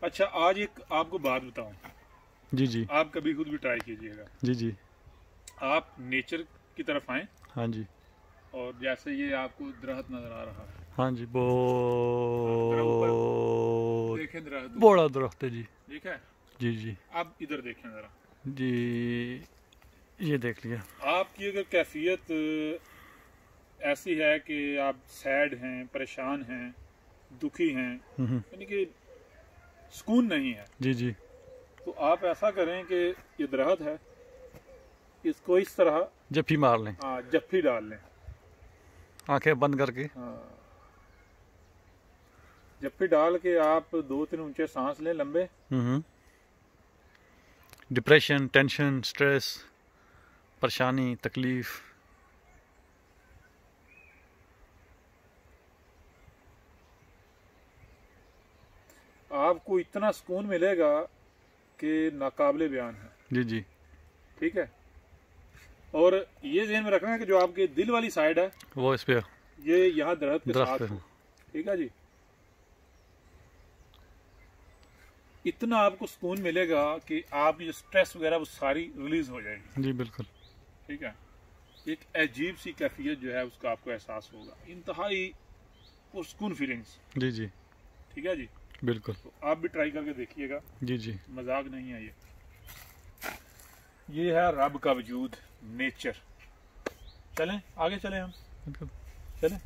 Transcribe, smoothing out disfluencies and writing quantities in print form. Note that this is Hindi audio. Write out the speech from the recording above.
अच्छा, आज एक आपको बात बताऊं। जी जी। आप कभी खुद भी ट्राई कीजिएगा। जी जी। आप नेचर की तरफ आए हाँ जी। और जैसे ये आपको दरख्त नजर आ रहा है। हाँ जी, हाँ, जरा ऊपर बहुत देखें, दरख्त बड़ा ऊपर दरख्त है जी। ठीक है। जी जी। आप इधर देखें जरा। जी, ये देख लिया। आपकी अगर कैफियत ऐसी है कि आप सैड हैं, परेशान हैं, दुखी हैं, यानी कि सुकून नहीं है, जी जी। तो आप ऐसा करें कि ये दरख्त है, इसको इस तरह जफ्फी मार लें, जफ्फी डाल लें। आंखें बंद करके। हाँ, जफ्फी डाल के आप 2-3 ऊंचे सांस लें लंबे। डिप्रेशन, टेंशन, स्ट्रेस, परेशानी, तकलीफ, आपको इतना सुकून मिलेगा कि नाकाबिले बयान है। जी जी। ठीक है। और ये ध्यान में रखना है कि जो आपके दिल वाली साइड है वो इस पे ये यहाँ दरख्त के दरख्त साथ पे हो। ठीक है जी। इतना आपको सुकून मिलेगा कि आपकी जो स्ट्रेस वगैरह वो सारी रिलीज हो जाएगी। जी बिल्कुल। ठीक है। एक अजीब सी कैफियत जो है उसका आपको एहसास होगा, इंतहाई पुरसुकून फीलिंग्स। जी जी। ठीक है जी। बिल्कुल। तो आप भी ट्राई करके देखिएगा। जी जी। मजाक नहीं है ये है रब का वजूद, नेचर। चलें आगे चलें हम। बिल्कुल। चलें।